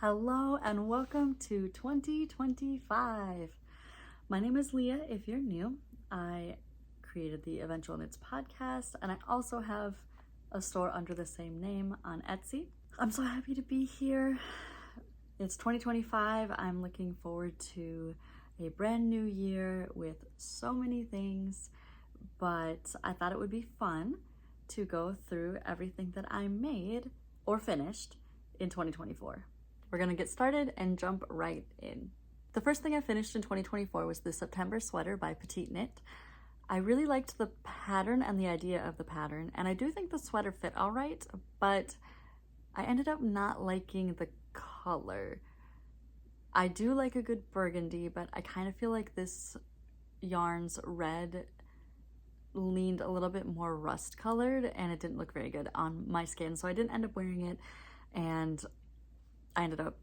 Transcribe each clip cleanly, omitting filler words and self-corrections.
Hello and welcome to 2025. My name is Leah. If you're new, I created the Eventual Knits podcast, and I also have a store under the same name on Etsy. I'm so happy to be here. It's 2025. I'm looking forward to a brand new year with so many things, but I thought it would be fun to go through everything that I made or finished in 2024. We're gonna get started and jump right in. The first thing I finished in 2024 was the September sweater by Petite Knit. I really liked the pattern and the idea of the pattern, and I do think the sweater fit all right, but I ended up not liking the color. I do like a good burgundy, but I kind of feel like this yarn's red leaned a little bit more rust colored, and it didn't look very good on my skin, so I didn't end up wearing it, and I ended up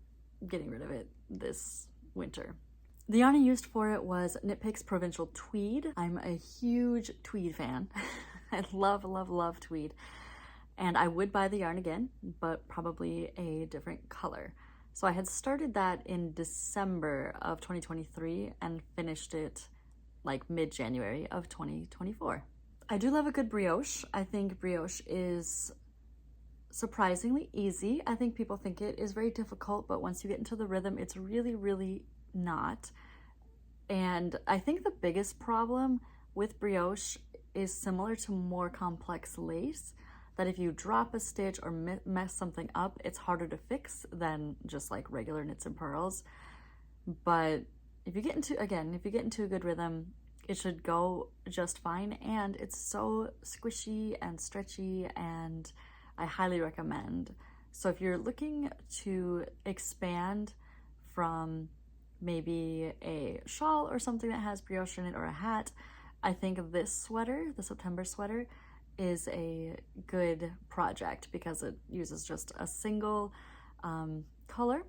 getting rid of it this winter. The yarn I used for it was Knit Picks Provincial Tweed. I'm a huge tweed fan. I love, love, love tweed. And I would buy the yarn again, but probably a different color. So I had started that in December of 2023 and finished it like mid-January of 2024. I do love a good brioche. I think brioche is surprisingly easy. I think people think it is very difficult, but once you get into the rhythm, it's really, really not. And I think the biggest problem with brioche is similar to more complex lace, that if you drop a stitch or mess something up, it's harder to fix than just like regular knits and purls. But if you get into a good rhythm, it should go just fine. And it's so squishy and stretchy, and I highly recommend. So if you're looking to expand from maybe a shawl or something that has brioche in it, or a hat, I think this sweater, the September sweater, is a good project because it uses just a single color,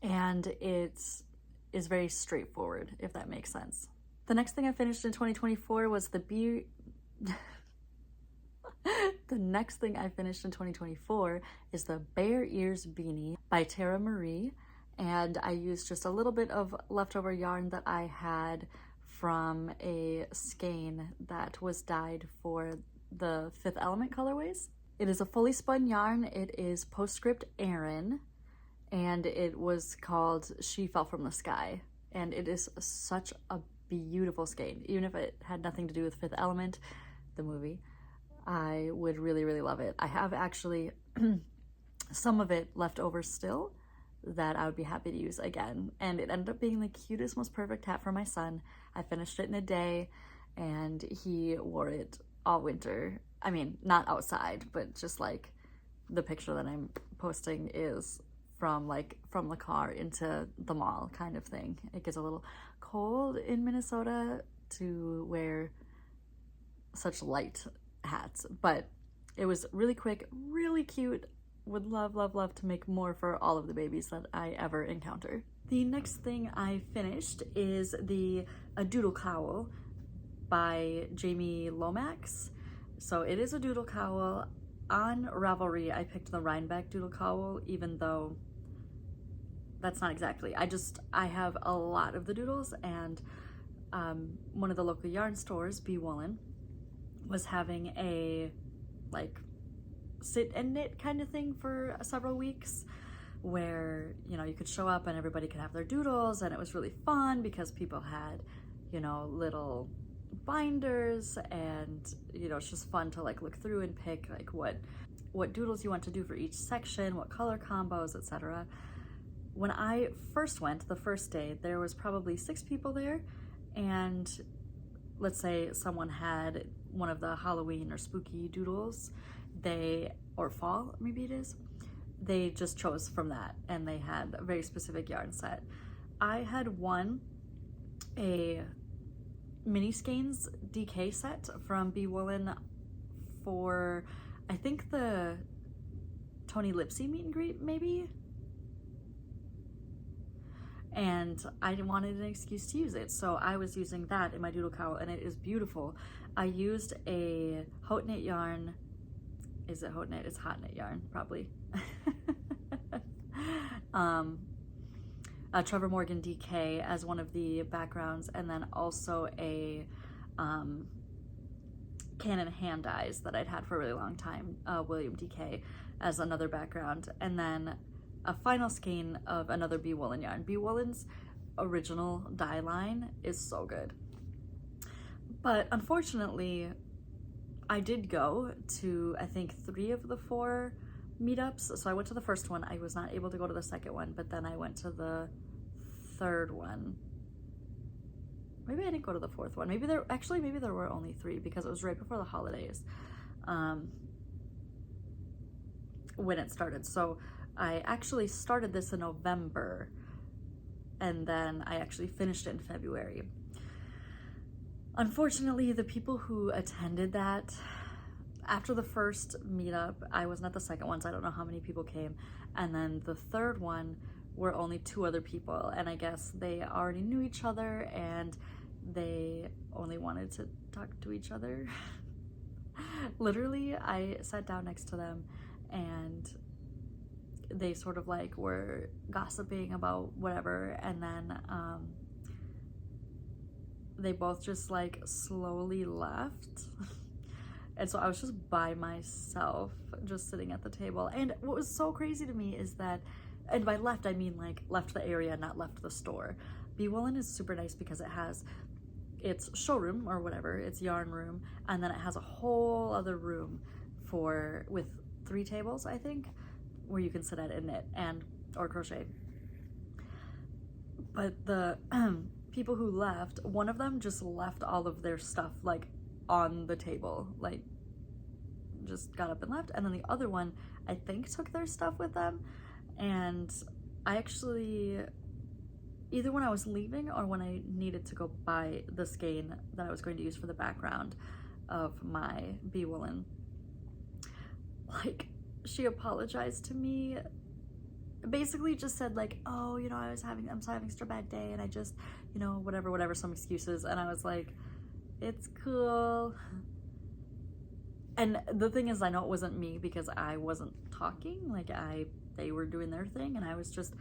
and it is very straightforward, if that makes sense. The next thing I finished in 2024 was The next thing I finished in 2024 is the Bare Ears Beanie by Tara Marie, and I used just a little bit of leftover yarn that I had from a skein that was dyed for the Fifth Element colorways. It is a fully spun yarn. It is Postscript Erin, and it was called She Fell from the Sky, and it is such a beautiful skein. Even if it had nothing to do with Fifth Element, the movie, I would really, really love it. I have actually some of it left over still that I would be happy to use again. And it ended up being the cutest, most perfect hat for my son. I finished it in a day, and he wore it all winter. I mean, not outside, but just like the picture that I'm posting is from the car into the mall kind of thing. It gets a little cold in Minnesota to wear such light hats, but it was really quick, really cute. Would love, love, love to make more for all of the babies that I ever encounter. The next thing I finished is the Doodle Cowl by Jamie Lomax. So it is a Doodle Cowl. On Ravelry, I picked the Rhinebeck Doodle Cowl, even though that's not exactly. I have a lot of the doodles, and one of the local yarn stores, Bee Woolen, was having a like sit and knit kind of thing for several weeks, where you could show up and everybody could have their doodles, and it was really fun because people had little binders, and it's just fun to like look through and pick like what doodles you want to do for each section, what color combos, etc. When I first went, the first day, there was probably 6 people there, and let's say someone had one of the Halloween or spooky doodles, or fall, maybe it is, they just chose from that, and they had a very specific yarn set. I had won a mini skeins DK set from Bee Woolen for, I think, the Tony Lipsy meet and greet, maybe? And I wanted an excuse to use it, so I was using that in my Doodle Cowl, and it is beautiful. I used a Haute Knit yarn. Is it Haute Knit? It's Hot Knit yarn, probably. Trevor Morgan DK as one of the backgrounds, and then also a Canon hand dyes that I'd had for a really long time, William DK as another background, and then a final skein of another Bee Woolen yarn. Bee Woolen's original dye line is so good. But unfortunately, I did go to, I think, 3 of the 4 meetups. So I went to the first one. I was not able to go to the second one, but then I went to the 3rd one. Maybe I didn't go to the 4th one. Maybe there were only 3 because it was right before the holidays when it started. So I actually started this in November, and then I actually finished it in February. Unfortunately, the people who attended that, after the first meetup, I wasn't at the second one, so I don't know how many people came, and then the 3rd one were only 2 other people, and I guess they already knew each other and they only wanted to talk to each other. Literally, I sat down next to them and they sort of like were gossiping about whatever, and then they both just like slowly left. And so I was just by myself, just sitting at the table. And what was so crazy to me is that, and by left I mean like left the area, not left the store. Bee Woolen is super nice because it has its showroom or whatever, its yarn room, and then it has a whole other room with 3 tables, I think, where you can sit at and knit or crochet. But the people who left, one of them just left all of their stuff like on the table, like just got up and left, and then the other one I think took their stuff with them. And I actually, either when I was leaving or when I needed to go buy the skein that I was going to use for the background of my Bee Woolen, like, she apologized to me, basically just said like, oh, you know, I'm having such a bad day, and I just, you know, whatever, some excuses. And I was like, it's cool. And the thing is, I know it wasn't me because I wasn't talking, like they were doing their thing, and I was just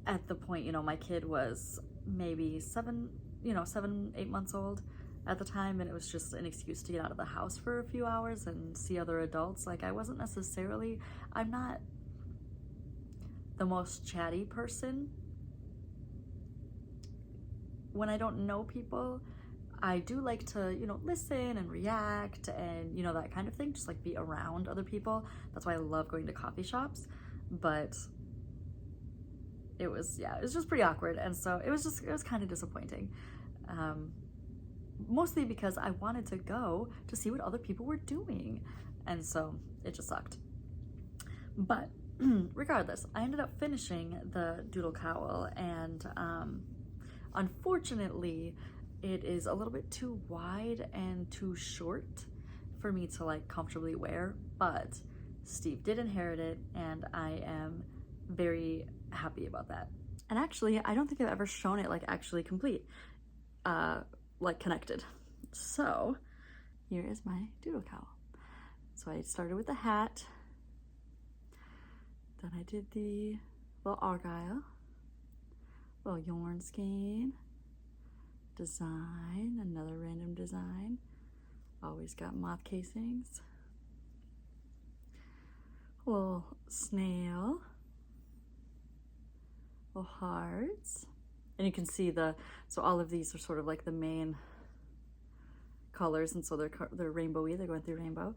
at the point, you know, my kid was maybe 7, 8 months old at the time, and it was just an excuse to get out of the house for a few hours and see other adults. Like, I'm not the most chatty person. When I don't know people, I do like to, you know, listen and react and, you know, that kind of thing, just like be around other people. That's why I love going to coffee shops. But it was just pretty awkward, and so it was kind of disappointing, mostly because I wanted to go to see what other people were doing, and so it just sucked. But regardless, I ended up finishing the Doodle Cowl, and unfortunately it is a little bit too wide and too short for me to like comfortably wear, but Steve did inherit it, and I am very happy about that. And actually, I don't think I've ever shown it like actually complete, like connected. So here is my Doodle Cowl. So I started with the hat, then I did the little argyle, little yarn skein, design, another random design, always got moth casings, a little snail, little hearts, and you can see so all of these are sort of like the main colors, and so they're rainbowy, they're going through rainbow.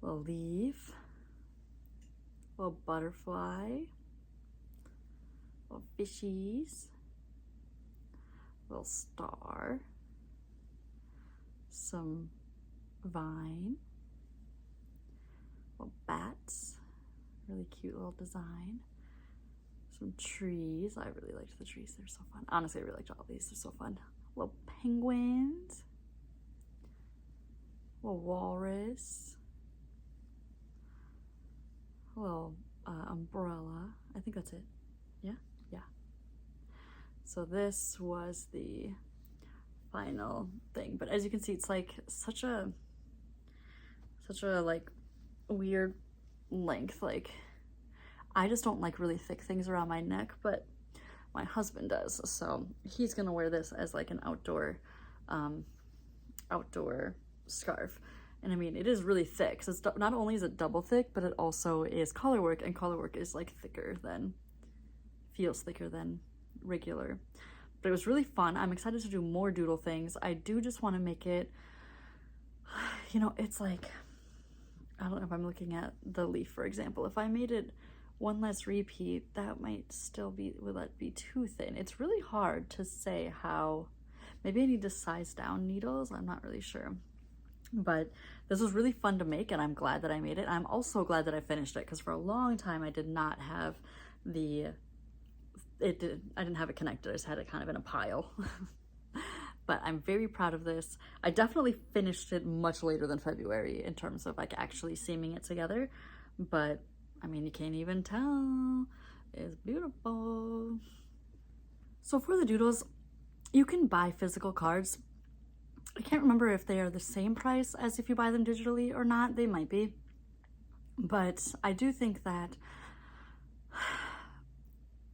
Little leaf, little butterfly, little fishies, little star, some vine, little bats, really cute little design. Some trees. I really liked the trees. They're so fun. Honestly, I really liked all these. They're so fun. Little penguins. Little walrus. A little umbrella. I think that's it. Yeah? Yeah. So this was the final thing. But as you can see, it's like such a like weird length. Like, I just don't like really thick things around my neck, but my husband does, so he's gonna wear this as like an outdoor scarf. And I mean, it is really thick, so it's not only is it double thick, but it also is colorwork, and colorwork is like feels thicker than regular. But it was really fun. I'm excited to do more doodle things. I do just want to make it, you know, it's like, I don't know if I'm looking at the leaf, for example. If I made it one less repeat, that might still be, would that be too thin? It's really hard to say how, maybe I need to size down needles, I'm not really sure. But this was really fun to make, and I'm glad that I made it. I'm also glad that I finished it, because for a long time I did not have I didn't have it connected, I just had it kind of in a pile. But I'm very proud of this. I definitely finished it much later than February in terms of like actually seaming it together, but I mean, you can't even tell. It's beautiful. So for the doodles, you can buy physical cards. I can't remember if they are the same price as if you buy them digitally or not. They might be. But I do think that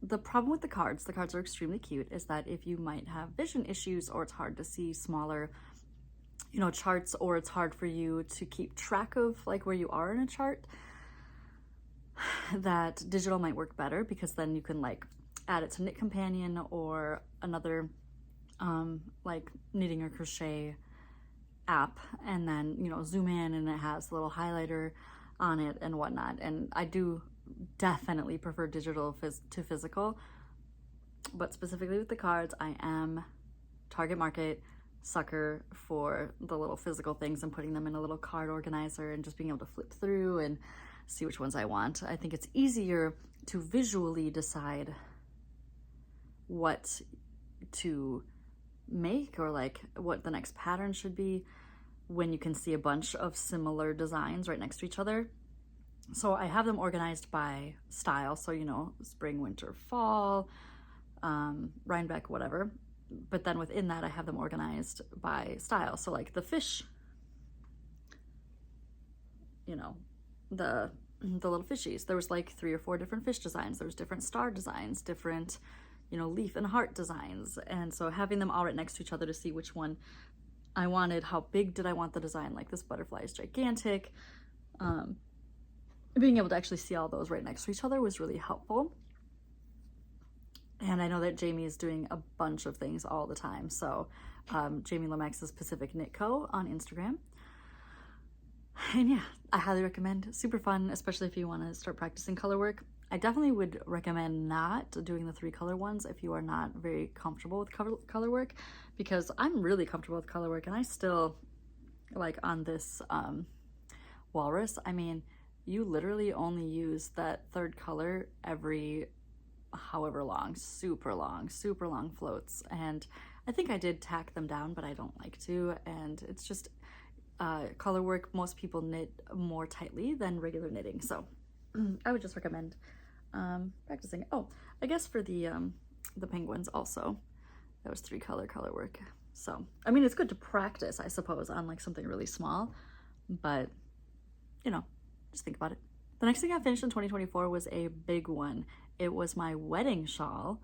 the problem with the cards are extremely cute, is that if you might have vision issues, or it's hard to see smaller, you know, charts, or it's hard for you to keep track of like where you are in a chart, that digital might work better, because then you can like add it to Knit Companion or another like knitting or crochet app, and then, you know, zoom in and it has a little highlighter on it and whatnot. And I do definitely prefer digital to physical, but specifically with the cards, I am target market sucker for the little physical things and putting them in a little card organizer and just being able to flip through and see which ones I want. I think it's easier to visually decide what to make, or like what the next pattern should be, when you can see a bunch of similar designs right next to each other. So I have them organized by style, so, you know, spring, winter, fall, Rhinebeck, whatever. But then within that, I have them organized by style. So like the fish, you know, the little fishies, there was like 3 or 4 different fish designs. There was different star designs, different, you know, leaf and heart designs. And so having them all right next to each other to see which one I wanted, how big did I want the design, like this butterfly is gigantic. Being able to actually see all those right next to each other was really helpful. And I know that Jamie is doing a bunch of things all the time. So Jamie Lomax's Pacific Knit Co. on Instagram. And yeah, I highly recommend. Super fun, especially if you want to start practicing color work. I definitely would recommend not doing the 3-color ones if you are not very comfortable with color work, because I'm really comfortable with color work, and I still, like on this walrus, I mean, you literally only use that 3rd color every however long, super long floats. And I think I did tack them down, but I don't like to. And it's just color work, most people knit more tightly than regular knitting. So I would just recommend practicing. Oh, I guess for the penguins also, that was 3-color color work. So, I mean, it's good to practice, I suppose, on like something really small, but you know, just think about it. The next thing I finished in 2024 was a big one. It was my wedding shawl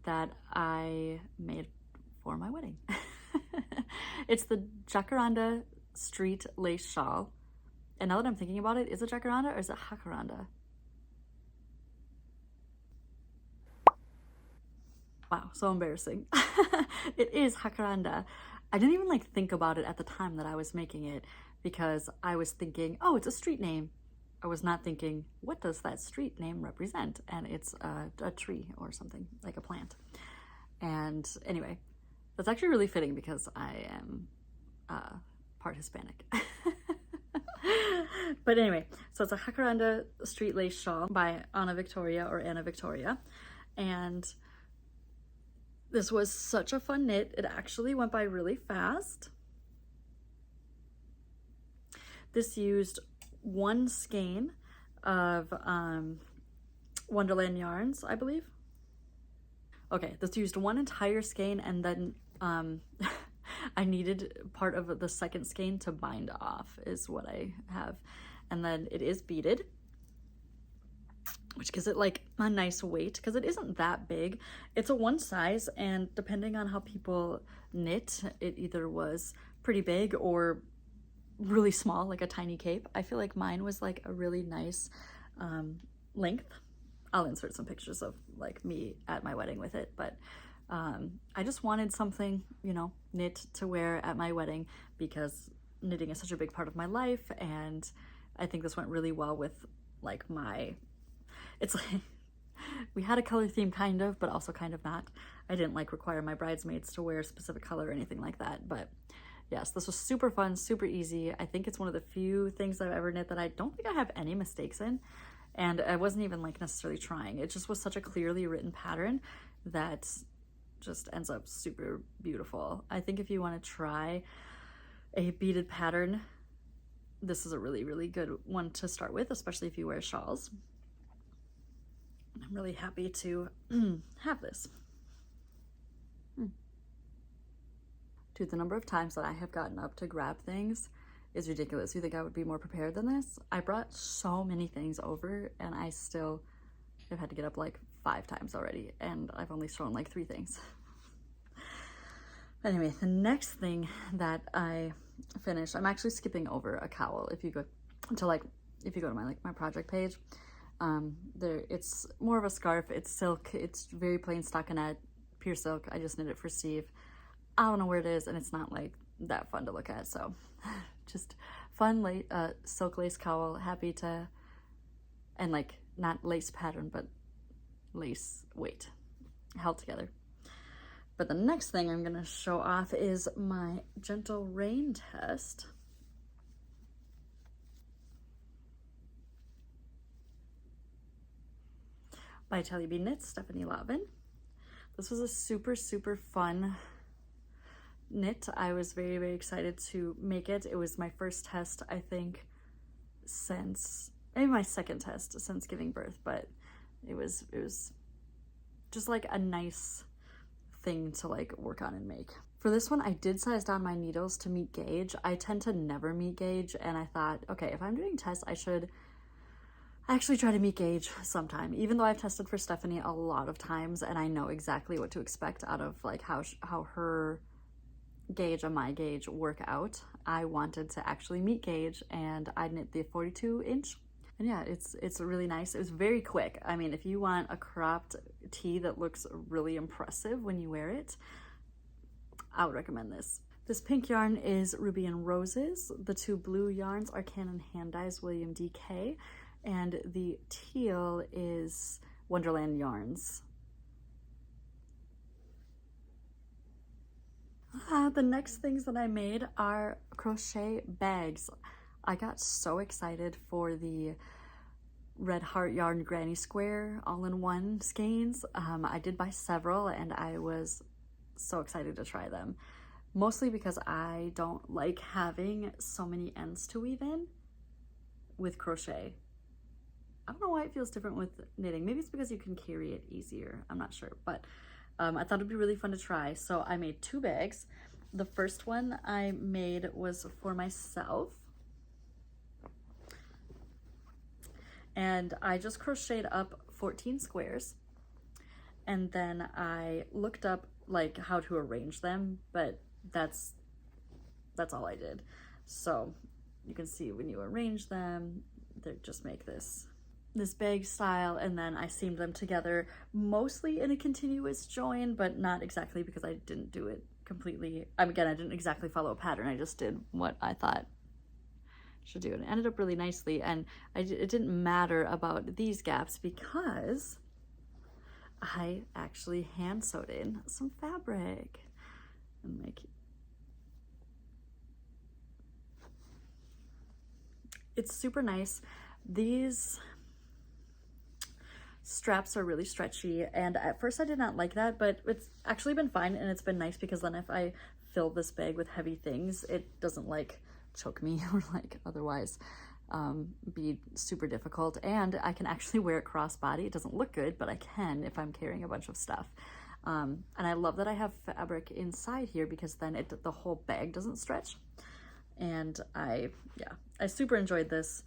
that I made for my wedding. It's the Jacaranda street lace shawl. And now that I'm thinking about it, is it Jacaranda or is it Jacaranda? Wow, so embarrassing. It is Jacaranda. I didn't even like think about it at the time that I was making it, because I was thinking, oh, it's a street name. I was not thinking, what does that street name represent? And it's a tree or something, like a plant. And anyway, that's actually really fitting because I am part Hispanic. But anyway, so it's a Jacaranda street lace shawl by Anna Victoria. And this was such a fun knit. It actually went by really fast. This used 1 skein of Wonderland yarns, I believe. Okay, this used 1 entire skein, and then I needed part of the 2nd skein to bind off, is what I have. And then it is beaded. which gives it like a nice weight because it isn't that big. It's a one size, and depending on how people knit, it either was pretty big or really small, like a tiny cape. I feel like mine was like a really nice length. I'll insert some pictures of like me at my wedding with it, but I just wanted something, you know, knit to wear at my wedding because knitting is such a big part of my life, and I think this went really well with like it's like we had a color theme kind of, but also kind of not. I didn't like require my bridesmaids to wear a specific color or anything like that, but yes, this was super fun, super easy. I think it's one of the few things I've ever knit that I don't think I have any mistakes in. And I wasn't even like necessarily trying. It just was such a clearly written pattern that just ends up super beautiful. I think if you want to try a beaded pattern, this is a really, really good one to start with, especially if you wear shawls. I'm really happy to have this. Dude, the number of times that I have gotten up to grab things is ridiculous. You think I would be more prepared than this? I brought so many things over and I still have had to get up like 5 times already, and I've only thrown like 3 things. Anyway, the next thing that I finished, I'm actually skipping over a cowl. If you go to my project page, it's more of a scarf. It's silk. It's very plain stockinette, pure silk. I just knit it for Steve. I don't know where it is, and it's not like that fun to look at, so just fun silk lace cowl. Happy to, and like not lace pattern, but lace weight held together. But the next thing I'm going to show off is my Gentle Rain test. By Telly Bee Knits, Stephanie Lavin. This was a super, super fun knit. I was very, very excited to make it. It was my first test, I think, since, maybe my second test since giving birth, but it was just like a nice thing to like work on and make. For this one, I did size down my needles to meet gauge. I tend to never meet gauge, and I thought, okay, if I'm doing tests, I should actually try to meet gauge sometime, even though I've tested for Stephanie a lot of times and I know exactly what to expect out of like how her gauge and my gauge work out. I wanted to actually meet gauge, and I knit the 42 inch. And yeah, it's really nice. It was very quick. I mean, if you want a cropped tee that looks really impressive when you wear it, I would recommend this. This pink yarn is Ruby and Roses. The 2 blue yarns are Canon Hand Dyes William DK, and the teal is Wonderland Yarns. The next things that I made are crochet bags. I got so excited for the Red Heart Yarn Granny Square all-in-one skeins. I did buy several, and I was so excited to try them. Mostly because I don't like having so many ends to weave in with crochet. I don't know why it feels different with knitting. Maybe it's because you can carry it easier. I'm not sure, but I thought it'd be really fun to try. So I made 2 bags. The first one I made was for myself. And I just crocheted up 14 squares. And then I looked up like how to arrange them, but that's all I did. So you can see when you arrange them, they just make this bag style, and then I seamed them together mostly in a continuous join, but not exactly because I didn't do it completely. Again, I didn't exactly follow a pattern. I just did what I thought should do, and it ended up really nicely. And it didn't matter about these gaps because I actually hand sewed in some fabric and make it's super nice. These straps are really stretchy, and at first I did not like that, but it's actually been fine, and it's been nice because then if I fill this bag with heavy things, it doesn't like choke me or like otherwise be super difficult, and I can actually wear it crossbody. It doesn't look good, but I can if I'm carrying a bunch of stuff. And I love that I have fabric inside here because then the whole bag doesn't stretch. And I super enjoyed this.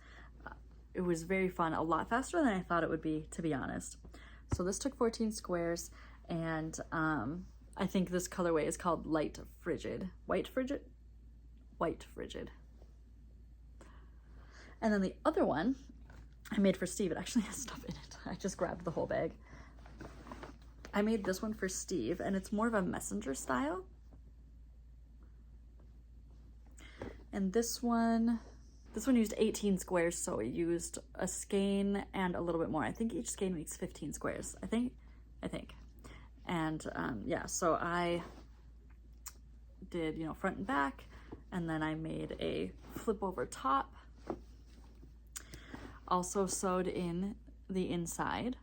it was very fun, a lot faster than I thought it would be, to be honest. So this took 14 squares, and I think this colorway is called Light Frigid. White Frigid? White Frigid. And then the other one I made for Steve, it actually has stuff in it. I just grabbed the whole bag. I made this one for Steve, and it's more of a messenger style. And this one used 18 squares, so it used a skein and a little bit more. I think each skein makes 15 squares, I think. And yeah, so I did, you know, front and back, and then I made a flip over top. Also sewed in the inside.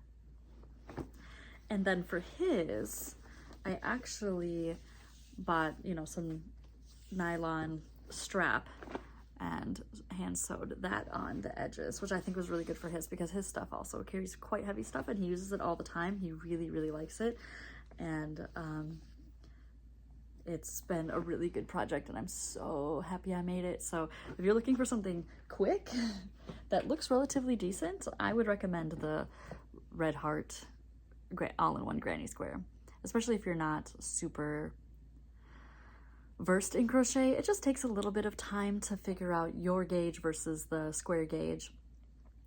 And then for his, I actually bought, you know, some nylon strap and hand sewed that on the edges, which I think was really good for his, because his stuff also carries quite heavy stuff and he uses it all the time. He really, really likes it. And it's been a really good project, and I'm so happy I made it. So if you're looking for something quick that looks relatively decent, I would recommend the Red Heart all-in-one granny square, especially if you're not super versed in crochet. It just takes a little bit of time to figure out your gauge versus the square gauge.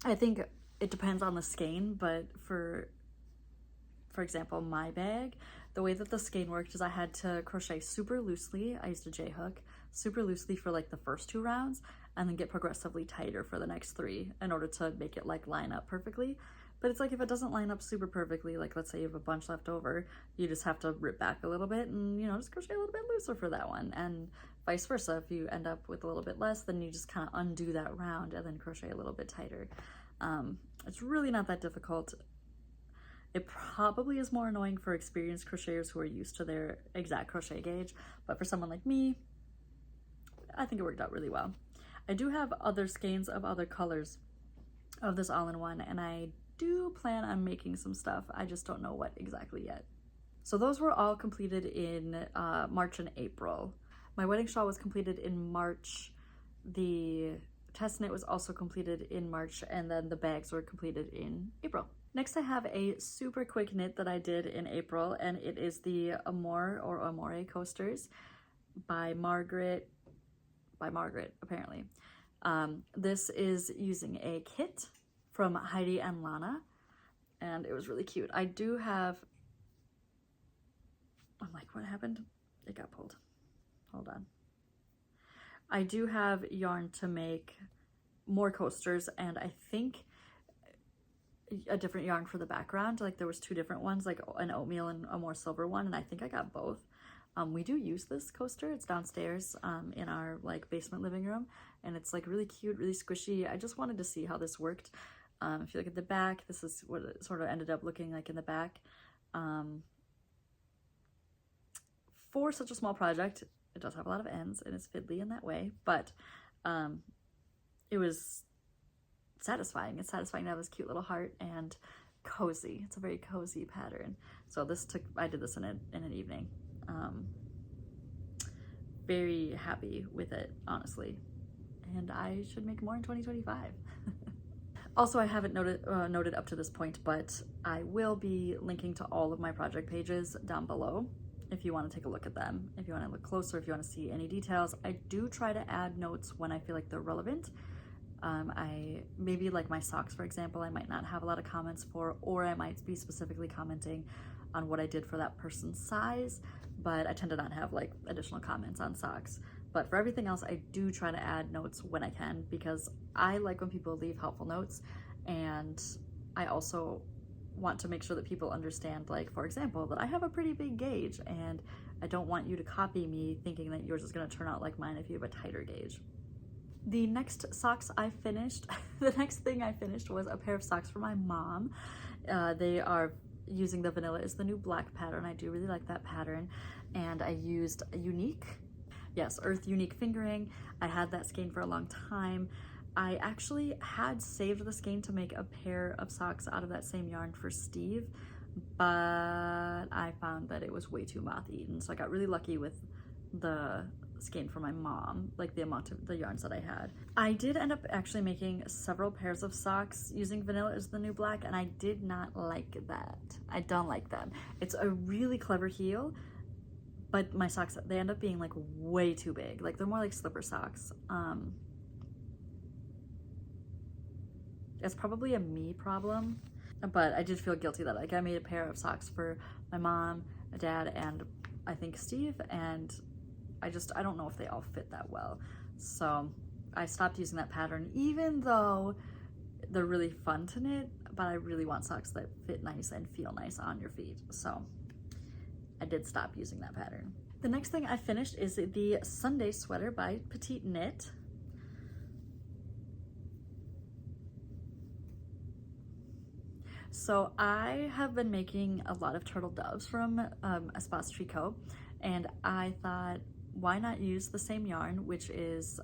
I think it depends on the skein, but for example, my bag, the way that the skein worked is I had to crochet super loosely. I used a J-hook super loosely for like the first 2 rounds, and then get progressively tighter for the next 3 in order to make it like line up perfectly. But it's like, if it doesn't line up super perfectly, like let's say you have a bunch left over, you just have to rip back a little bit and, you know, just crochet a little bit looser for that one. And vice versa, if you end up with a little bit less, then you just kind of undo that round and then crochet a little bit tighter. It's really not that difficult. It probably is more annoying for experienced crocheters who are used to their exact crochet gauge, but for someone like me, I think it worked out really well. I do have other skeins of other colors of this all-in-one, and I do plan on making some stuff. I just don't know what exactly yet. So those were all completed in March and April. My wedding shawl was completed in March. The test knit was also completed in March, and then the bags were completed in April. Next, I have a super quick knit that I did in April, and it is the Amore Coasters by Margaret, apparently. This is using a kit from Heidi and Lana, and it was really cute. I do have, I'm like, what happened? It got pulled. Hold on. I do have yarn to make more coasters, and I think a different yarn for the background. Like there was 2 different ones, like an oatmeal and a more silver one, and I think I got both. We do use this coaster. It's downstairs in our like basement living room, and it's like really cute, really squishy. I just wanted to see how this worked. If you look at the back, this is what it sort of ended up looking like in the back. For such a small project, it does have a lot of ends and it's fiddly in that way, but it was satisfying. It's satisfying to have this cute little heart and cozy. It's a very cozy pattern. So I did this in an evening. Very happy with it, honestly, and I should make more in 2025. Also, I haven't noted up to this point, but I will be linking to all of my project pages down below if you want to take a look at them, if you want to look closer, if you want to see any details. I do try to add notes when I feel like they're relevant. Maybe like my socks, for example, I might not have a lot of comments for, or I might be specifically commenting on what I did for that person's size, but I tend to not have like additional comments on socks. But for everything else, I do try to add notes when I can, because I like when people leave helpful notes, and I also want to make sure that people understand, like, for example, that I have a pretty big gauge, and I don't want you to copy me thinking that yours is going to turn out like mine if you have a tighter gauge. The next socks I finished, the next thing I finished was a pair of socks for my mom. They are using the Vanilla is the New Black pattern. I do really like that pattern, and I used a Earth Unique fingering. I had that skein for a long time. I actually had saved the skein to make a pair of socks out of that same yarn for Steve, but I found that it was way too moth-eaten, so I got really lucky with the skein for my mom, like the amount of the yarns that I had. I did end up actually making several pairs of socks using Vanilla is the New Black, and I did not like that. I don't like them. It's a really clever heel, but my socks, they end up being like way too big. Like they're more like slipper socks. It's probably a me problem, but I did feel guilty that like I made a pair of socks for my mom, my dad, and I think Steve, and I don't know if they all fit that well. So I stopped using that pattern, even though they're really fun to knit, but I really want socks that fit nice and feel nice on your feet. So I did stop using that pattern. The next thing I finished is the Sunday sweater by Petite Knit. So I have been making a lot of turtle doves from Espace Tricot, and I thought, why not use the same yarn, which is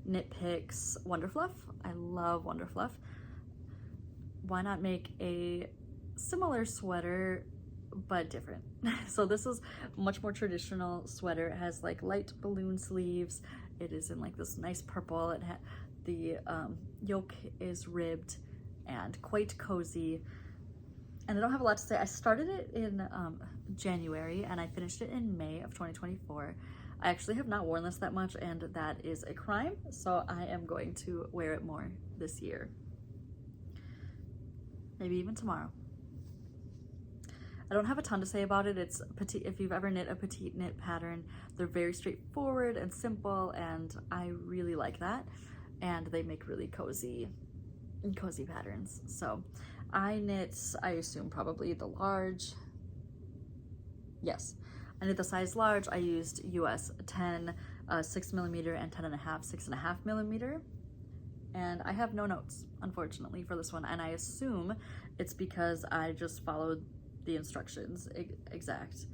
Knit Picks Wonderfluff. I love Wonderfluff. Why not make a similar sweater but different? So this is much more traditional sweater. It has like light balloon sleeves. It is in like this nice purple. The yoke is ribbed and quite cozy, and I don't have a lot to say. I started it in January and I finished it in May of 2024. I actually have not worn this that much, and that is a crime, so I am going to wear it more this year, maybe even tomorrow. I don't have a ton to say about it. It's petite. If you've ever knit a petite knit pattern, they're very straightforward and simple, and I really like that, and they make really cozy patterns. So I knit, I assume probably the large. Yes, I knit the size large. I used US 10 6mm and 10.5 6.5mm, and I have no notes, unfortunately, for this one, and I assume it's because I just followed the instructions exact.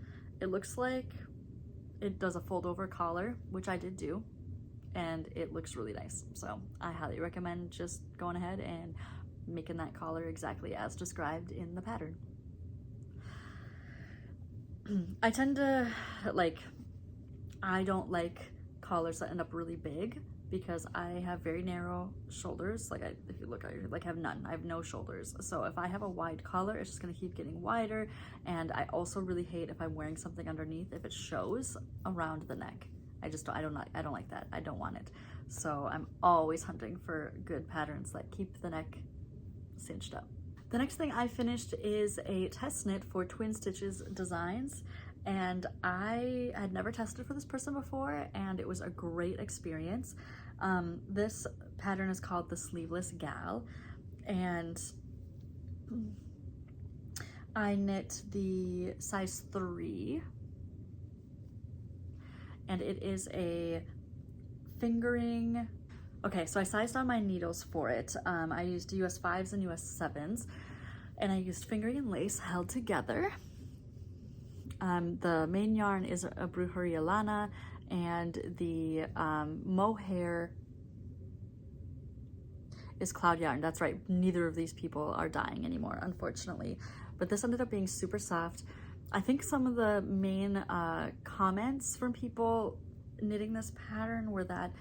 It looks like it does a fold over collar, which I did do, and it looks really nice. So I highly recommend just going ahead and making that collar exactly as described in the pattern. I tend to I don't like collars that end up really big because I have very narrow shoulders. Like if you look, I have none. I have no shoulders. So if I have a wide collar, it's just gonna keep getting wider. And I also really hate if I'm wearing something underneath, if it shows around the neck. I don't like that. I don't want it. So I'm always hunting for good patterns that keep the neck cinched up. The next thing I finished is a test knit for Twin Stitches Designs, and I had never tested for this person before, and it was a great experience. This pattern is called the Sleeveless Gal, and I knit the size 3. And it is a fingering. Okay, so I sized on my needles for it. I used US 5s and US 7s, and I used fingering and lace held together. The main yarn is a Brujeria Lana, and the mohair is cloud yarn. That's right, neither of these people are dying anymore, unfortunately. But this ended up being super soft. I think some of the main comments from people knitting this pattern were that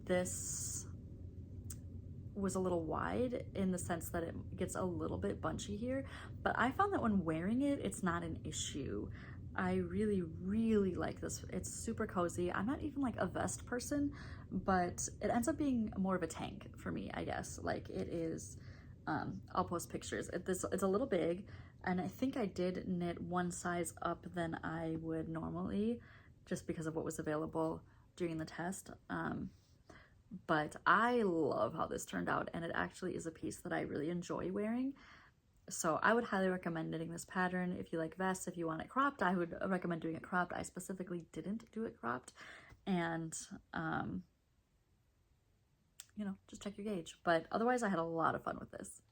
this was a little wide in the sense that it gets a little bit bunchy here, but I found that when wearing it, it's not an issue. I really, really like this. It's super cozy. I'm not even like a vest person, but it ends up being more of a tank for me, I guess. Like it is, I'll post pictures. It's a little big, and I think I did knit one size up than I would normally, just because of what was available during the test. But I love how this turned out, and it actually is a piece that I really enjoy wearing. So I would highly recommend knitting this pattern. If you like vests, if you want it cropped, I would recommend doing it cropped. I specifically didn't do it cropped, and you know, just check your gauge. But otherwise, I had a lot of fun with this.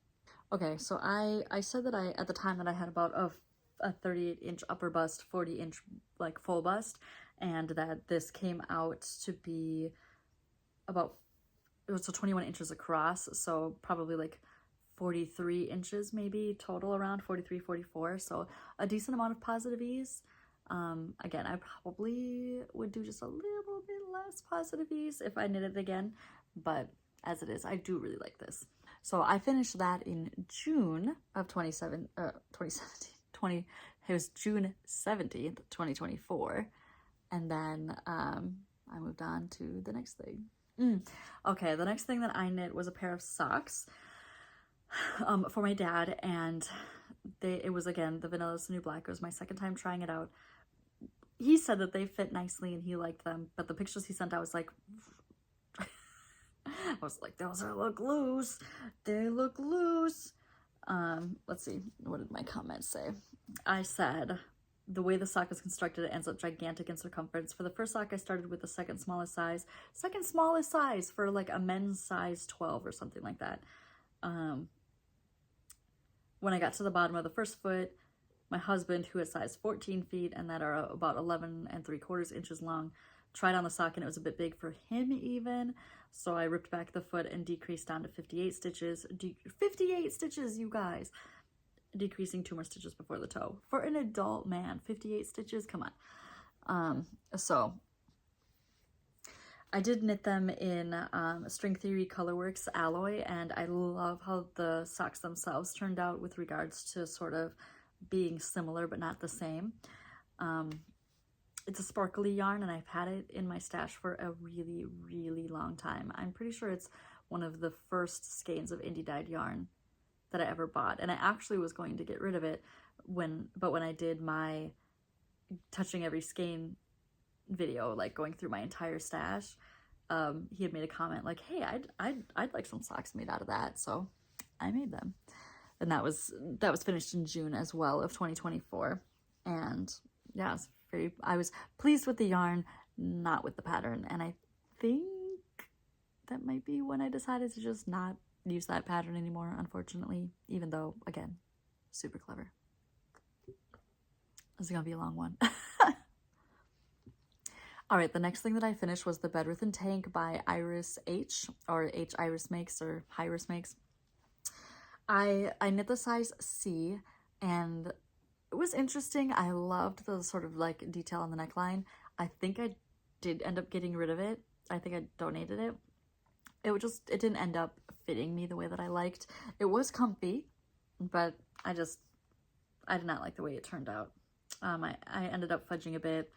Okay, so I said that at the time that I had about a 38-inch upper bust, 40-inch like full bust, and that this came out to be about, it was 21 inches across, so probably like 43 inches maybe total, around 43, 44, so a decent amount of positive ease. Again, I probably would do just a little bit less positive ease if I knit it again, but as it is, I do really like this. So I finished that in June of 2017, it was June 17th, 2024. And then I moved on to the next thing. Okay, the next thing that I knit was a pair of socks for my dad, and it was, again, the Vanilla's the New Black. It was my second time trying it out. He said that they fit nicely and he liked them, but the pictures he sent, I was like, those look loose. They look loose. Let's see, what did my comment say? I said, the way the sock is constructed, it ends up gigantic in circumference. For the first sock, I started with the second smallest size for like a men's size 12 or something like that. When I got to the bottom of the first foot, my husband, who is size 14 feet and that are about 11 3/4 inches long, tried on the sock and it was a bit big for him even. So I ripped back the foot and decreased down to 58 stitches. 58 stitches, you guys! Decreasing 2 more stitches before the toe. For an adult man, 58 stitches? Come on. So I did knit them in String Theory Colorworks alloy, and I love how the socks themselves turned out with regards to sort of being similar but not the same. It's a sparkly yarn, and I've had it in my stash for a really, really long time. I'm pretty sure it's one of the first skeins of indie dyed yarn that I ever bought, and I actually was going to get rid of it but when I did my touching every skein video, like going through my entire stash, he had made a comment like, hey, I'd like some socks made out of that, so I made them. And that was finished in June as well of 2024. And yeah, I was pleased with the yarn, not with the pattern. And I think that might be when I decided to just not use that pattern anymore, unfortunately, even though, again, super clever. This is gonna be a long one. All right, the next thing that I finished was the Bedruthan Tank by Iris H, or H Iris Makes, or Iris Makes. I knit the size C, and it was interesting. I loved the sort of like detail on the neckline. I think I did end up getting rid of it. I think I donated it. It didn't end up fitting me the way that I liked. It was comfy, but I did not like the way it turned out. I ended up fudging a bit.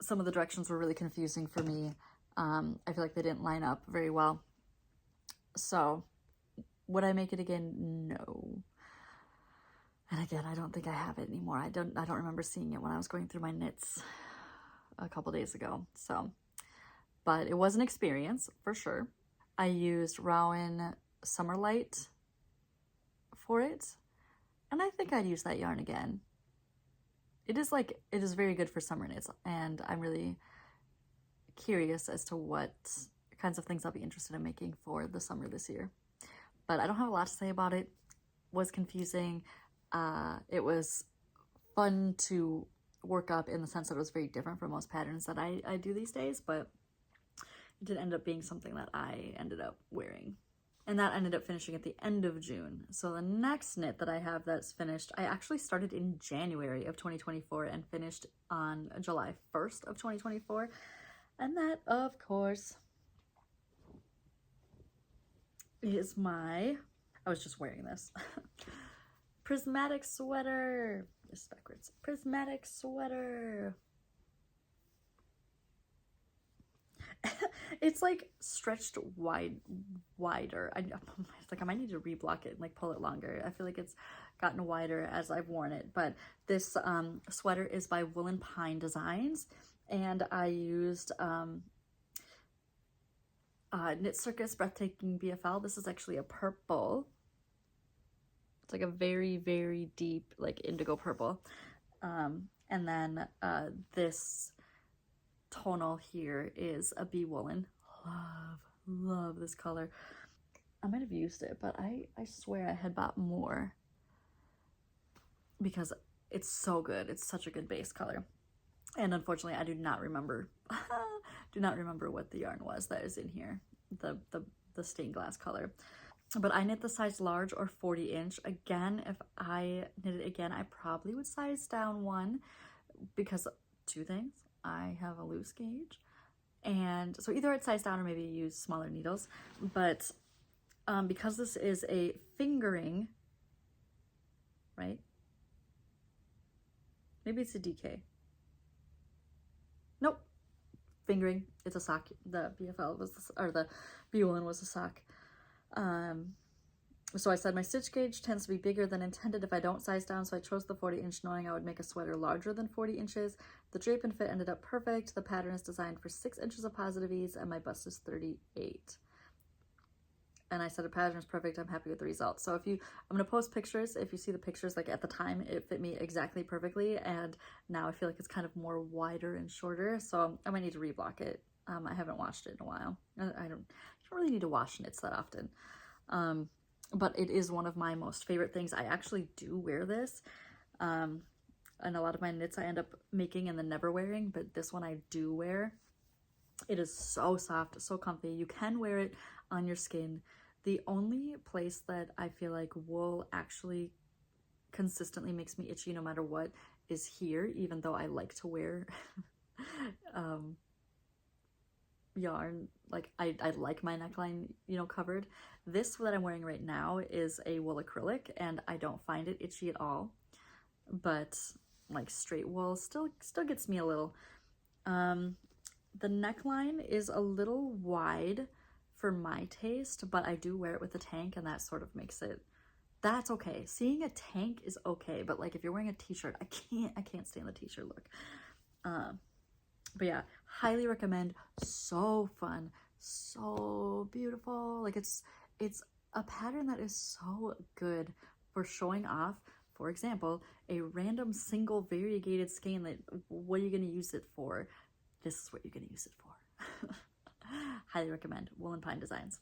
Some of the directions were really confusing for me. I feel like they didn't line up very well. So would I make it again? No. And again, I don't think I have it anymore. I don't remember seeing it when I was going through my knits a couple days ago. So, but it was an experience for sure. I used Rowan Summerlight for it, and I think I'd use that yarn again. It is very good for summer knits, and I'm really curious as to what kinds of things I'll be interested in making for the summer this year. But I don't have a lot to say about it. It was confusing. It was fun to work up in the sense that it was very different from most patterns that I do these days, but it did end up being something that I ended up wearing. And that ended up finishing at the end of June. So the next knit that I have that's finished, I actually started in January of 2024 and finished on July 1st of 2024. And that, of course, is I was just wearing this. Prismatic Sweater. This is backwards. Prismatic Sweater. It's like stretched wider. I might need to reblock it and like pull it longer. I feel like it's gotten wider as I've worn it. But this sweater is by Woolen Pine Designs, and I used Knit Circus Breathtaking BFL. This is actually a purple. It's like a very, very deep, like indigo purple. And then this tonal here is a bee woolen. Love this color. I might have used it, but I swear I had bought more because it's so good. It's such a good base color. And unfortunately, I do not remember what the yarn was that is in here, the stained glass color. But I knit the size large or 40 inch. Again, if I knit it again, I probably would size down one. because two things. I have a loose gauge, and so either I'd size down or maybe use smaller needles, but because this is a fingering, right? Maybe it's a DK. Nope. Fingering. It's a sock. The BFL was or the B1 was a sock. So I said my stitch gauge tends to be bigger than intended if I don't size down, so I chose the 40-inch knowing I would make a sweater larger than 40 inches. The drape and fit ended up perfect. The pattern is designed for 6 inches of positive ease, and my bust is 38. And I said the pattern is perfect. I'm happy with the results. So I'm gonna post pictures. If you see the pictures, like at the time, it fit me exactly perfectly, and now I feel like it's kind of more wider and shorter. So I might need to reblock it. I haven't washed it in a while. I don't really need to wash knits that often. But it is one of my most favorite things. I actually do wear this. And a lot of my knits I end up making and then never wearing, but this one I do wear. It is so soft, so comfy. You can wear it on your skin. The only place that I feel like wool actually consistently makes me itchy no matter what is here, even though I like to wear yarn. Like I like my neckline, you know, covered. This that I'm wearing right now is a wool acrylic, and I don't find it itchy at all. But like straight wool still gets me a little. The neckline is a little wide for my taste, but I do wear it with a tank, and that sort of makes it, that's okay. Seeing a tank is okay, but like if you're wearing a t-shirt, I can't stand the t-shirt look. But yeah, highly recommend. So fun, so beautiful. Like it's a pattern that is so good for showing off, for example, a random single variegated skein that, what are you going to use it for? This is what you're going to use it for. Highly recommend. Wool and Pine Designs.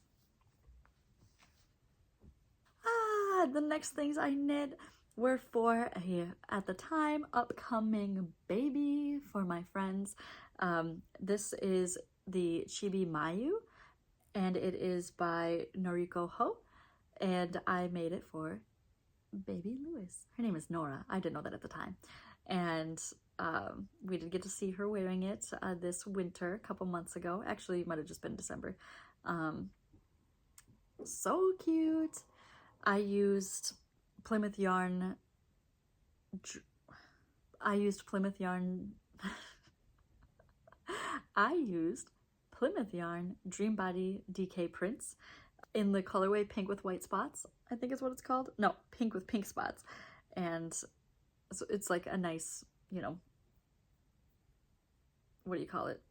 The next things I knit were for a, at the time, upcoming baby for my friends. This is the Chibi Mayu, and it is by Noriko Ho, and I made it for baby Lewis. Her name is Nora. I didn't know that at the time. And we did get to see her wearing it this winter, a couple months ago. Actually, it might have just been December. So cute. I used Plymouth yarn. I used Plymouth yarn Dream Body DK prints in the colorway pink with white spots, I think is what it's called. No, pink with pink spots. And so it's like a nice, you know, what do you call it?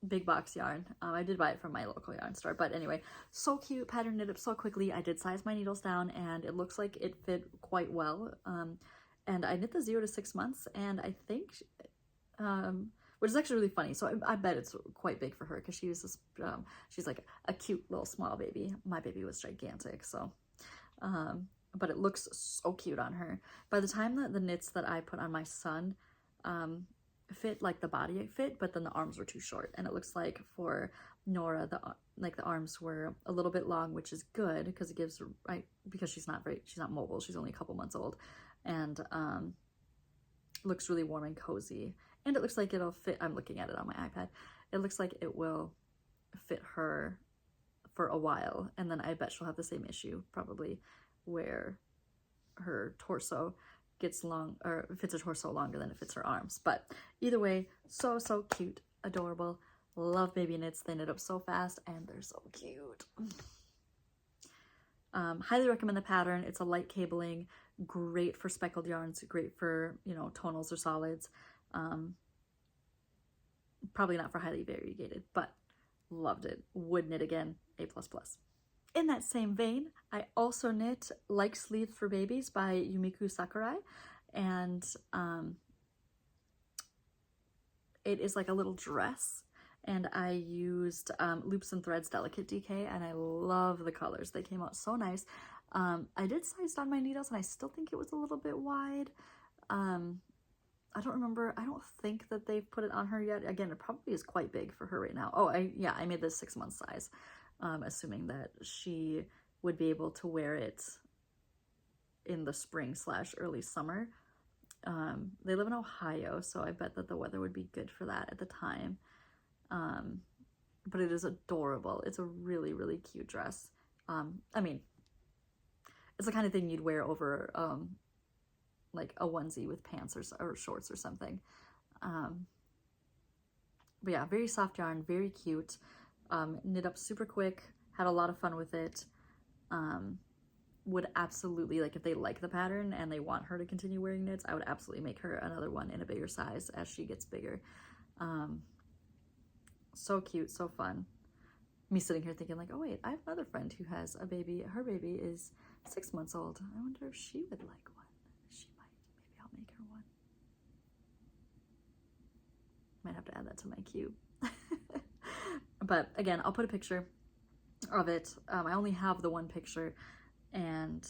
Big box yarn. I did buy it from my local yarn store, but anyway, so cute. Pattern knit up so quickly. I did size my needles down, and it looks like it fit quite well. And I knit the 0 to 6 months, and I think, which is actually really funny. So I bet it's quite big for her, because she uses, she's like a cute little small baby. My baby was gigantic, so, but it looks so cute on her. By the time that the knits that I put on my son, fit, like the body fit, but then the arms were too short, and it looks like for Nora the arms were a little bit long, which is good because it gives, right, because she's not mobile, she's only a couple months old, and looks really warm and cozy, and it looks like it'll fit. I'm looking at it on my iPad. It looks like it will fit her for a while, and then I bet she'll have the same issue probably where her torso gets long, or fits her torso longer than it fits her arms. But either way, so cute, adorable. Love baby knits. They knit up so fast, and they're so cute. Highly recommend the pattern. It's a light cabling, great for speckled yarns, great for, you know, tonals or solids. Probably not for highly variegated, but loved it. Would knit again, A++. In that same vein, I also knit Like Sleeves for Babies by Yumiko Sakurai, and it is like a little dress, and I used Loops and Threads Delicate DK, and I love the colors. They came out so nice. I did size down my needles, and I still think it was a little bit wide. I don't remember. I don't think that they've put it on her yet. Again, it probably is quite big for her right now. Oh, I made this 6 month size. Assuming that she would be able to wear it in the spring / early summer. They live in Ohio, so I bet that the weather would be good for that at the time. But it is adorable. It's a really, really cute dress. I mean, it's the kind of thing you'd wear over like a onesie with pants or shorts or something. But yeah, very soft yarn, very cute. Knit up super quick, had a lot of fun with it. Would absolutely, like, if they like the pattern and they want her to continue wearing knits, I would absolutely make her another one in a bigger size as she gets bigger. So cute, so fun. Me sitting here thinking like, oh wait, I have another friend who has a baby. Her baby is 6 months old. I wonder if she would like one. She might. Maybe I'll make her one. Might have to add that to my queue. But again, I'll put a picture of it. I only have the one picture, and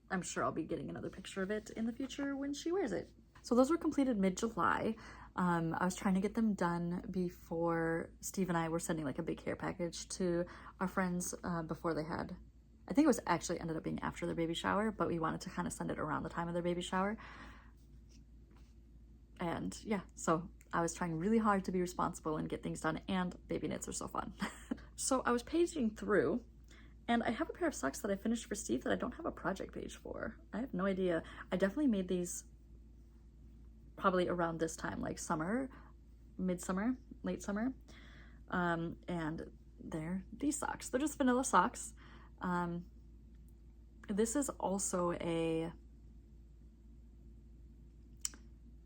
I'm sure I'll be getting another picture of it in the future when she wears it. So those were completed mid-July. I was trying to get them done before Steve and I were sending like a big care package to our friends before they had, I think it was actually ended up being after their baby shower, but we wanted to kind of send it around the time of their baby shower. And yeah, so I was trying really hard to be responsible and get things done, and baby knits are so fun. So I was paging through, and I have a pair of socks that I finished for Steve that I don't have a project page for. I have no idea. I definitely made these probably around this time, like summer, midsummer, late summer. And they're these socks. They're just vanilla socks. This is also a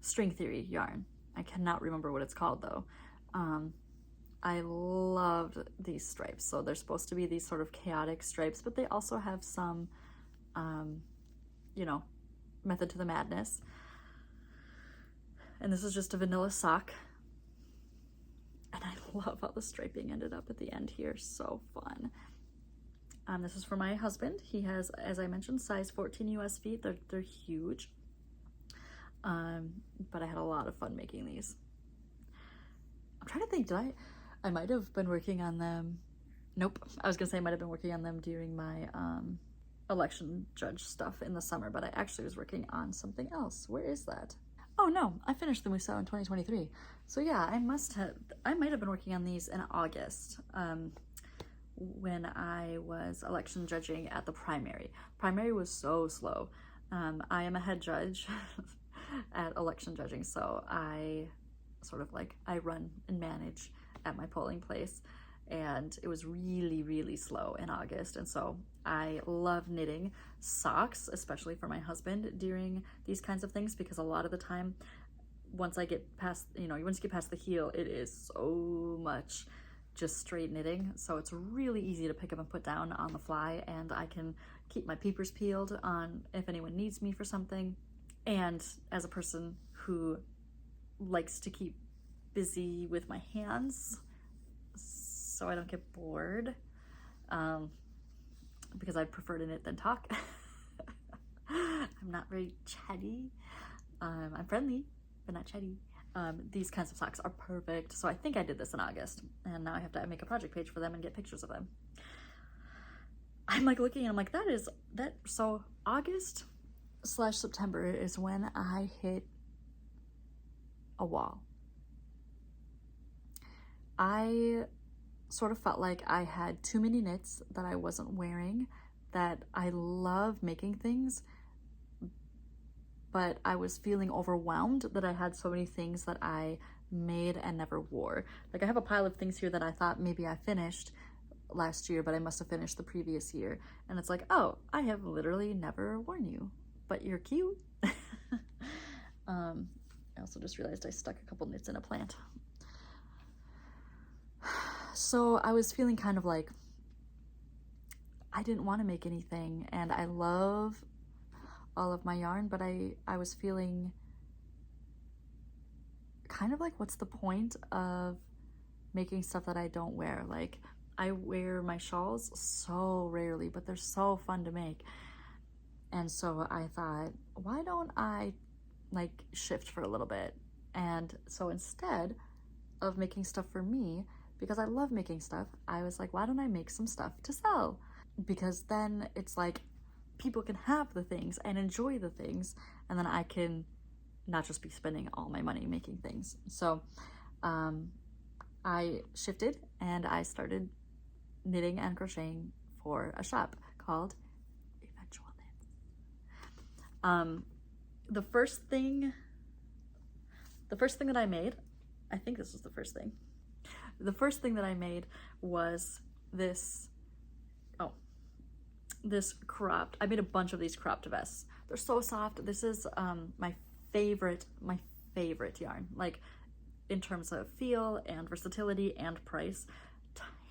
string theory yarn. I cannot remember what it's called though. I loved these stripes. So they're supposed to be these sort of chaotic stripes, but they also have some, you know, method to the madness. And this is just a vanilla sock. And I love how the striping ended up at the end here. So fun. This is for my husband. He has, as I mentioned, size 14 US feet. They're huge. But I had a lot of fun making these. I'm trying to think, I might have been working on them. Nope. I was gonna say I might have been working on them during my election judge stuff in the summer, but I actually was working on something else. Where is that? Oh no, I finished the Musou in 2023. So yeah, I might have been working on these in August, when I was election judging at the primary. Primary was so slow. I am a head judge at election judging, so I sort of like, I run and manage at my polling place, and it was really, really slow in August. And so I love knitting socks, especially for my husband during these kinds of things, because a lot of the time, once I get past, once you get past the heel, it is so much just straight knitting. So it's really easy to pick up and put down on the fly, and I can keep my peepers peeled on if anyone needs me for something. And as a person who likes to keep busy with my hands so I don't get bored, because I prefer to knit than talk. I'm not very chatty. I'm friendly, but not chatty. These kinds of socks are perfect. So I think I did this in August, and now I have to make a project page for them and get pictures of them. I'm like looking and I'm like, so August/September is when I hit a wall. I sort of felt like I had too many knits that I wasn't wearing, that I love making things, but I was feeling overwhelmed that I had so many things that I made and never wore. Like, I have a pile of things here that I thought maybe I finished last year, but I must have finished the previous year. And it's like, oh, I have literally never worn you, but you're cute. I also just realized I stuck a couple knits in a plant. So I was feeling kind of like I didn't want to make anything, and I love all of my yarn, but I was feeling kind of like, what's the point of making stuff that I don't wear? Like, I wear my shawls so rarely, but they're so fun to make. And so I thought, why don't I like shift for a little bit? And so instead of making stuff for me, because I love making stuff, I was like, why don't I make some stuff to sell? Because then it's like, people can have the things and enjoy the things, and then I can not just be spending all my money making things. So I shifted and I started knitting and crocheting for a shop called Eventual. The first thing that I made, I think this was the first thing. The first thing that I made was this, this cropped, I made a bunch of these cropped vests. They're so soft. This is my favorite yarn, like in terms of feel and versatility and price.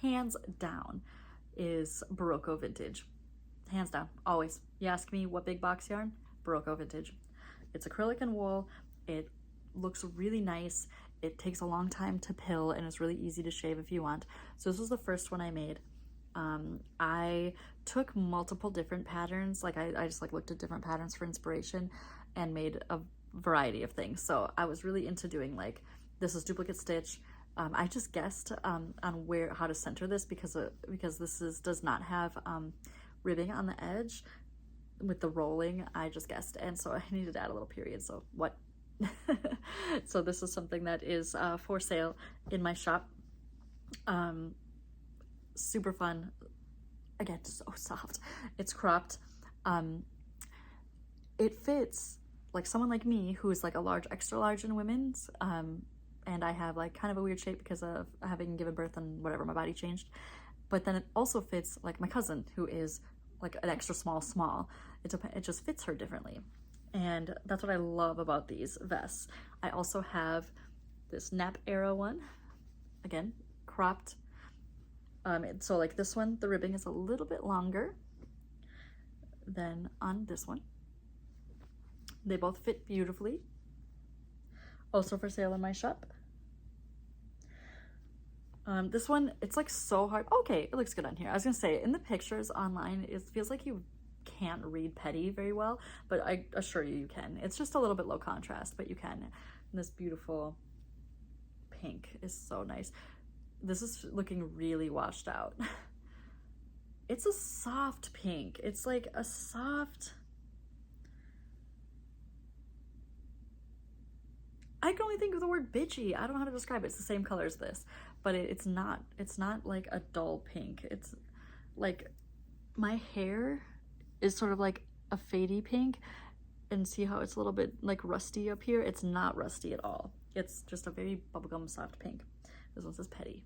Hands down is Barocco Vintage. Hands down, always. You ask me what big box yarn? Barocco Vintage. It's acrylic and wool. It looks really nice. It takes a long time to pill and it's really easy to shave if you want. So this was the first one I made. I took multiple different patterns. Like I just like looked at different patterns for inspiration and made a variety of things. So I was really into doing like, this is duplicate stitch. I just guessed on how to center this because this does not have ribbing on the edge with the rolling. I just guessed, and so I needed to add a little period. So what? So this is something that is for sale in my shop. Super fun. Again, so soft. It's cropped. It fits like someone like me who is like a large, extra large in women's. And I have like kind of a weird shape because of having given birth and whatever, my body changed. But then it also fits like my cousin who is like an extra small. It just fits her differently. And that's what I love about these vests. I also have this nap arrow one, again, cropped. So like this one, the ribbing is a little bit longer than on this one. They both fit beautifully. Also for sale in my shop. This one, it's like so hard. Okay, it looks good on here. I was gonna say, in the pictures online, it feels like you can't read petty very well, but I assure you, you can. It's just a little bit low contrast, but you can. And this beautiful pink is so nice. This is looking really washed out. It's a soft pink. It's like a soft, I can only think of the word bitchy. I don't know how to describe it. It's the same color as this, but it's not like a dull pink. It's like, my hair is sort of like a fadey pink, and see how it's a little bit like rusty up here? It's not rusty at all. It's just a very bubblegum soft pink. This one says petty.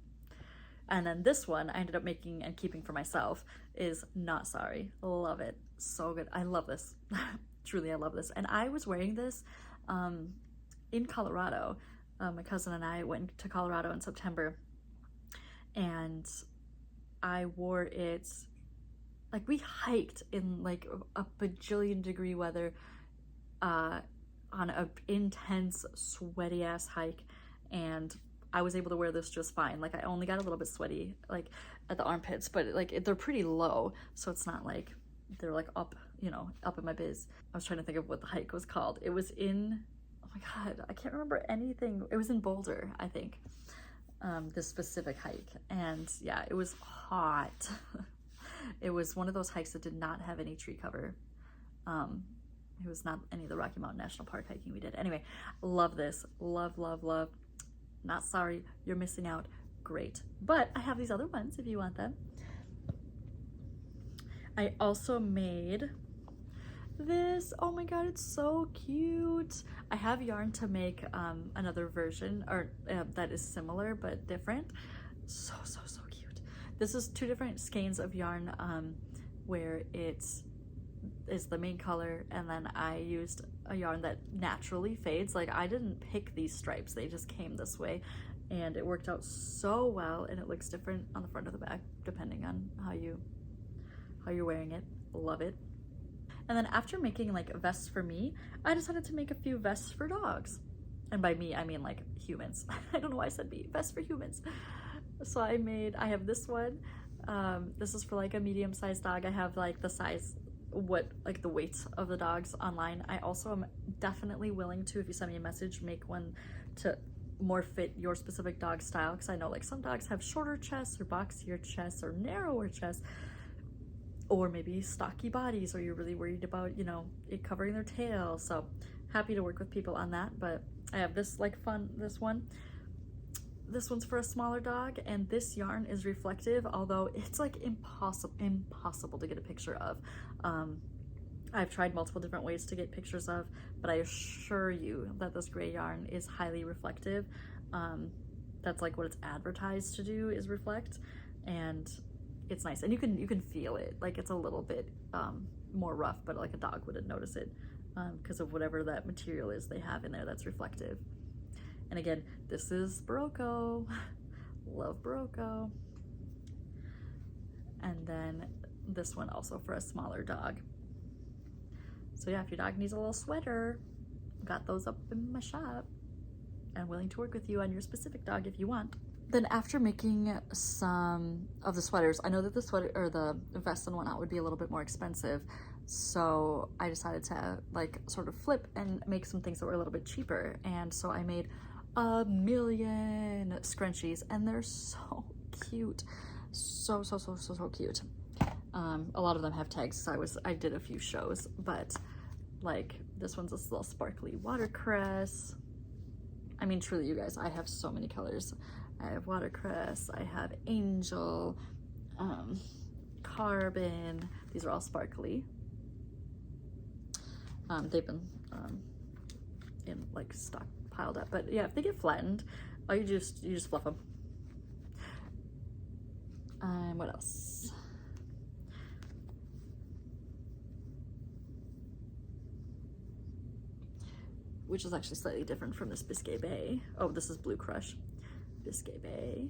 And then this one I ended up making and keeping for myself is Not Sorry. Love it. So good. I love this. Truly, I love this. And I was wearing this in Colorado. My cousin and I went to Colorado in September, and I wore it, like we hiked in like a bajillion degree weather on an intense sweaty ass hike, and I was able to wear this just fine. Like I only got a little bit sweaty like at the armpits, but like they're pretty low, so it's not like they're like up, you know, up in my biz. I was trying to think of what the hike was called. It was in, oh my god, I can't remember anything. It was in Boulder, I think, this specific hike. And yeah, it was hot. It was one of those hikes that did not have any tree cover. It was not any of the Rocky Mountain National Park hiking we did. Anyway, love this. Love, love, love. Not sorry, you're missing out. Great. But I have these other ones if you want them. I also made this. Oh my god, it's so cute. I have yarn to make another version or that is similar but different. So cute. This is two different skeins of yarn where it is the main color, and then I used a yarn that naturally fades. Like I didn't pick these stripes, they just came this way, and it worked out so well, and it looks different on the front or the back depending on how you're wearing it. Love it. And then after making like vests for me, I decided to make a few vests for dogs. And by me, I mean like humans. I don't know why I said me. Vests for humans. So I have this one. This is for like a medium-sized dog. I have like the size, like the weight of the dogs online. I also am definitely willing to, if you send me a message, make one to more fit your specific dog style, because I know like some dogs have shorter chests or boxier chests or narrower chests. or maybe stocky bodies, or you're really worried about, you know, it covering their tail. So happy to work with people on that. But I have this like this one's for a smaller dog, and this yarn is reflective, although it's like impossible to get a picture of. I've tried multiple different ways to get pictures of, but I assure you that this gray yarn is highly reflective. That's like what it's advertised to do, is reflect, and it's nice. And you can feel it, like it's a little bit more rough, but like a dog wouldn't notice it because of whatever that material is they have in there that's reflective. And again, this is Barocco. Love Barocco. And then this one also for a smaller dog. So yeah, if your dog needs a little sweater, got those up in my shop. I'm willing to work with you on your specific dog if you want. Then after making some of the sweaters, I know that the sweater or the vest and whatnot would be a little bit more expensive. So I decided to like sort of flip and make some things that were a little bit cheaper. And so I made a million scrunchies, and they're so cute. So cute. A lot of them have tags, so I did a few shows, but like this one's this little sparkly watercress. I mean, truly, you guys, I have so many colors. I have watercress, I have angel, carbon. These are all sparkly. They've been in like stock piled up, but yeah, if they get flattened, you just fluff them. What else? Which is actually slightly different from this Biscay Bay. Oh, this is Blue Crush. Biscay Bay.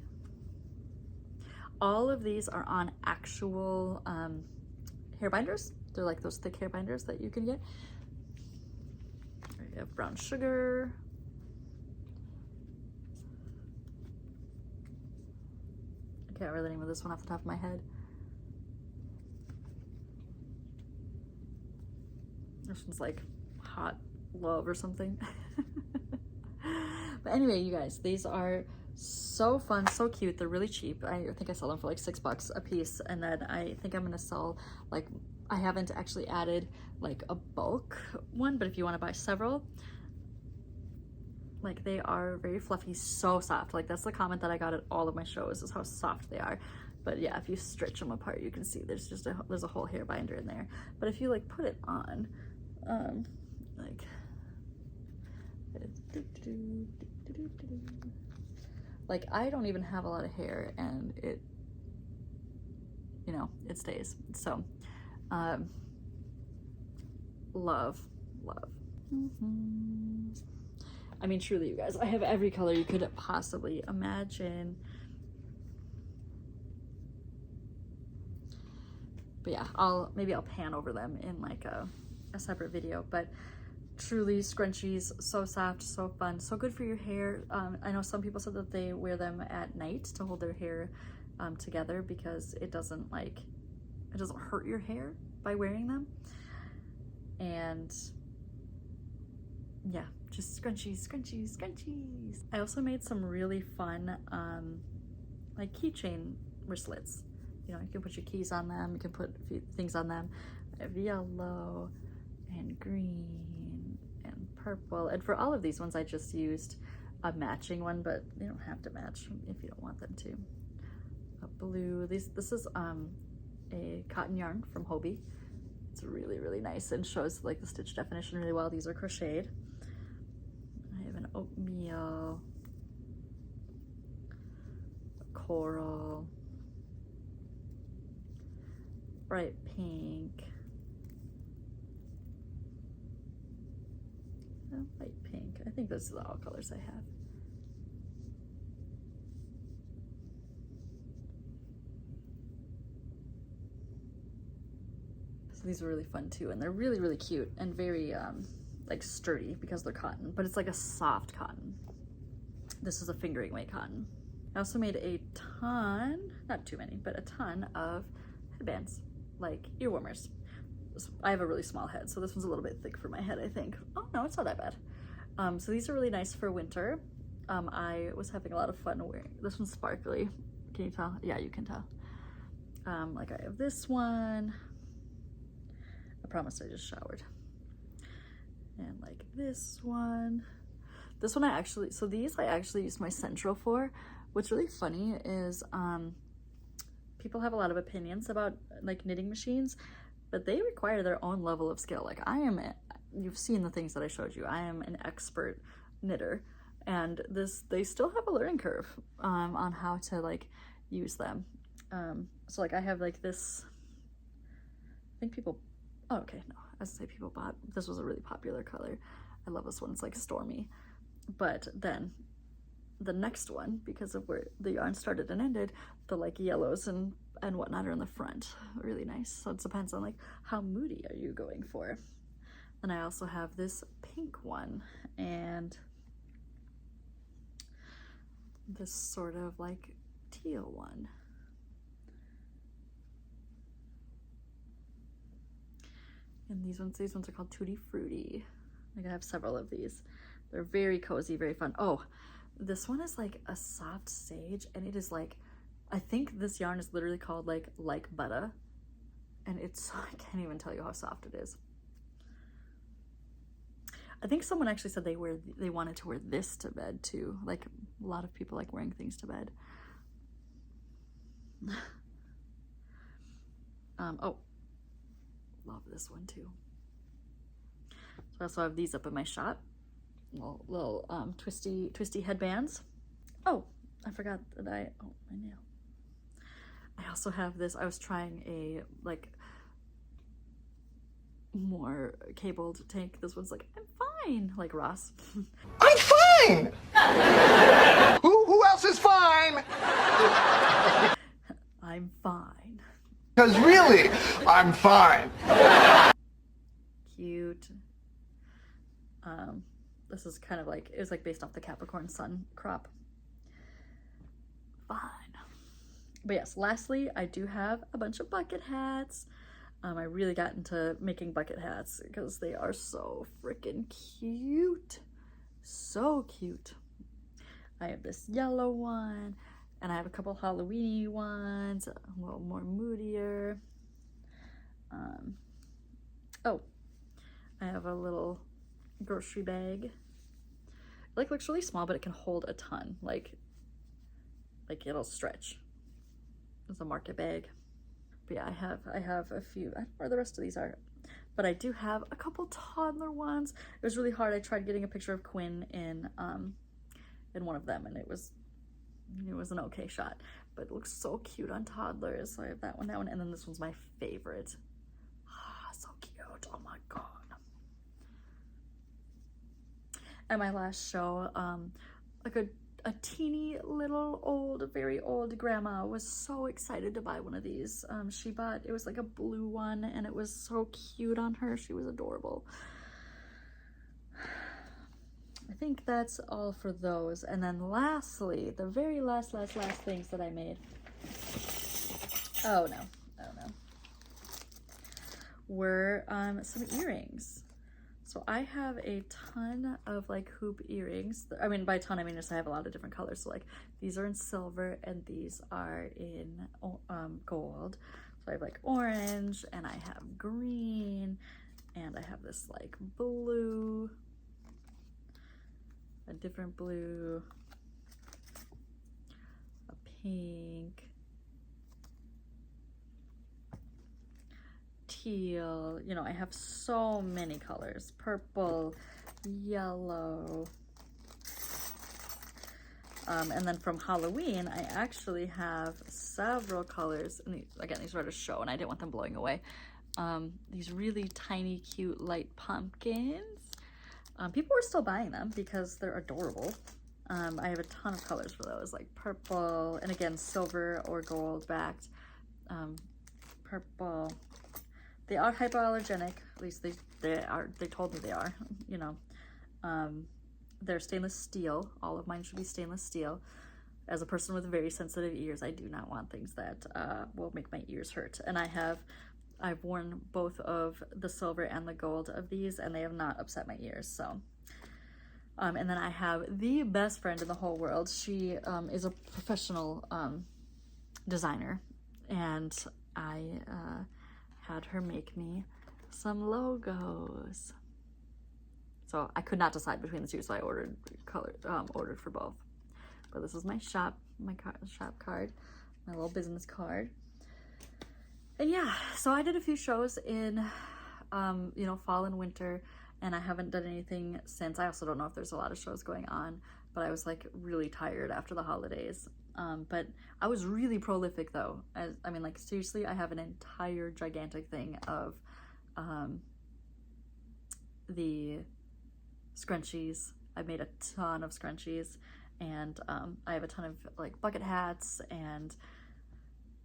All of these are on actual hair binders. They're like those thick hair binders that you can get. You have Brown Sugar. I can't remember the name of this one off the top of my head. This one's like Hot Love or something. But anyway, you guys, these are so fun, so cute. They're really cheap. I think I sell them for like $6 a piece, and then I think I'm gonna sell, like, I haven't actually added like a bulk one, but if you want to buy several, like, they are very fluffy, so soft. Like, that's the comment that I got at all of my shows, is how soft they are. But yeah, if you stretch them apart, you can see there's just there's a whole hair binder in there. But if you like put it on, like I don't even have a lot of hair, and it, you know, it stays. So love. I mean, truly, you guys, I have every color you could possibly imagine. But yeah, maybe I'll pan over them in like a separate video. But truly, scrunchies, so soft, so fun, so good for your hair. I know some people said that they wear them at night to hold their hair together, because it doesn't hurt your hair by wearing them. And yeah, just scrunchies. I also made some really fun like keychain wristlets. You know, you can put your keys on them, you can put a few things on them. I have yellow and green and purple, and for all of these ones I just used a matching one, but you don't have to match if you don't want them to. A blue. This is a cotton yarn from Hobie. It's really nice and shows like the stitch definition really well. These are crocheted. I have an oatmeal, a coral, bright pink, light pink. I think those are all colors I have. So these are really fun too, and they're really cute and very like sturdy because they're cotton, but it's like a soft cotton. This is a fingering weight cotton. I also made a ton, not too many, but a ton of headbands, like ear warmers. I have a really small head, so this one's a little bit thick for my head, I think. Oh no, it's not that bad. So these are really nice for winter. I was having a lot of fun wearing, this one's sparkly. Can you tell? Yeah, you can tell. Like I have this one. I promise I just showered. And like this one. This one I actually, so these I actually use my Central for. What's really funny is people have a lot of opinions about like knitting machines, but they require their own level of skill. Like you've seen the things that I showed you. I am an expert knitter, and they still have a learning curve on how to like use them. So like I have like this, I think people, oh okay, no, I was gonna say people bought, this was a really popular color. I love this one, it's like stormy. But then the next one, because of where the yarn started and ended, the like yellows and whatnot are in the front. Really nice. So it depends on like how moody are you going for. And I also have this pink one and this sort of like teal one. And these ones are called Tutti Frutti. Like I have several of these. They're very cozy, very fun. Oh, this one is like a soft sage, and it is like, I think this yarn is literally called like butter, and it's, I can't even tell you how soft it is. I think someone actually said they wanted to wear this to bed too. Like a lot of people like wearing things to bed. Oh, love this one too. So I also have these up in my shop. Little twisty headbands. Oh, I forgot that oh, my nail. I also have this, I was trying a like more cabled tank. This one's like, I'm fine, like Ross. I'm fine! Who else is fine? I'm fine. Because really, I'm fine. Cute. This is kind of like, it was like based off the Capricorn sun crop. Fine. But yes, lastly, I do have a bunch of bucket hats. I really got into making bucket hats because they are so freaking cute. So cute. I have this yellow one, and I have a couple Halloween-y ones, a little more moodier. Oh, I have a little grocery bag. It like looks really small, but it can hold a ton. Like it'll stretch. It's a market bag. But yeah, I have a few. I don't know where the rest of these are, but I do have a couple toddler ones. It was really hard. I tried getting a picture of Quinn in one of them, and it was an okay shot, but it looks so cute on toddlers. So I have that one, and then this one's my favorite. Ah, so cute. Oh my god. At my last show, like a teeny little very old grandma was so excited to buy one of these. She bought, it was like a blue one, and it was so cute on her. She was adorable. I think that's all for those. And then lastly, the very last things that I made. Oh no, were some earrings. So I have a ton of like hoop earrings. I mean, by ton, I mean just I have a lot of different colors. So like these are in silver and these are in gold. So I have like orange and I have green and I have this like blue, a different blue, a pink, teal. You know, I have so many colors. Purple, yellow. And then from Halloween, I actually have several colors. And these are at a show, and I didn't want them blowing away. These really tiny, cute, light pumpkins. People were still buying them because they're adorable. I have a ton of colors for those, like purple, and again, silver or gold backed. Purple. They are hypoallergenic, at least they told me they are, you know. They're stainless steel. All of mine should be stainless steel. As a person with very sensitive ears, I do not want things that will make my ears hurt. And I've worn both of the silver and the gold of these, and they have not upset my ears, so. And then I have the best friend in the whole world. She is a professional designer, and I had her make me some logos. So I could not decide between the two, so I ordered ordered for both. But this is my shop card, my little business card. And yeah, so I did a few shows in, you know, fall and winter, and I haven't done anything since. I also don't know if there's a lot of shows going on, but I was like really tired after the holidays. But I was really prolific though. I mean, like seriously, I have an entire gigantic thing of the scrunchies. I made a ton of scrunchies, and I have a ton of like bucket hats and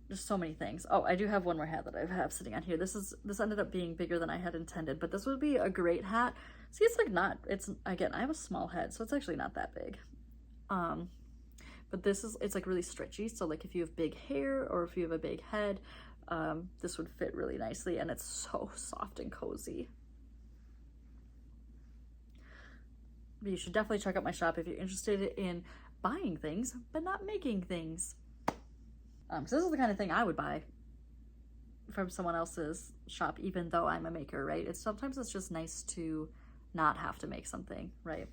just so many things. Oh, I do have one more hat that I have sitting on here. This ended up being bigger than I had intended, but this would be a great hat. See, it's like not, it's, again, I have a small head, so it's actually not that big. But it's like really stretchy, so like if you have big hair or if you have a big head, this would fit really nicely, and it's so soft and cozy. But you should definitely check out my shop if you're interested in buying things, but not making things. So this is the kind of thing I would buy from someone else's shop, even though I'm a maker, right? Sometimes it's just nice to not have to make something, right?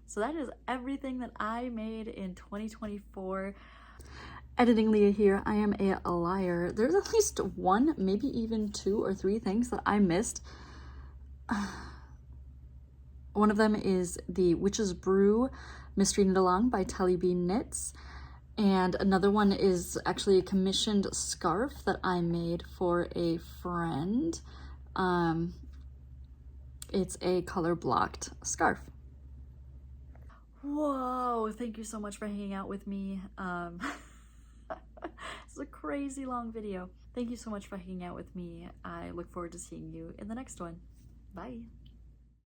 So that is everything that I made in 2024. Editing Leah here, I am a liar. There's at least one, maybe even 2 or 3 things that I missed. One of them is the Witch's Brew Mystery Knit Along by Telly B Knits. And another one is actually a commissioned scarf that I made for a friend. It's a color blocked scarf. Whoa, thank you so much for hanging out with me. It's a crazy long video. Thank you so much for hanging out with me. I look forward to seeing you in the next one. Bye.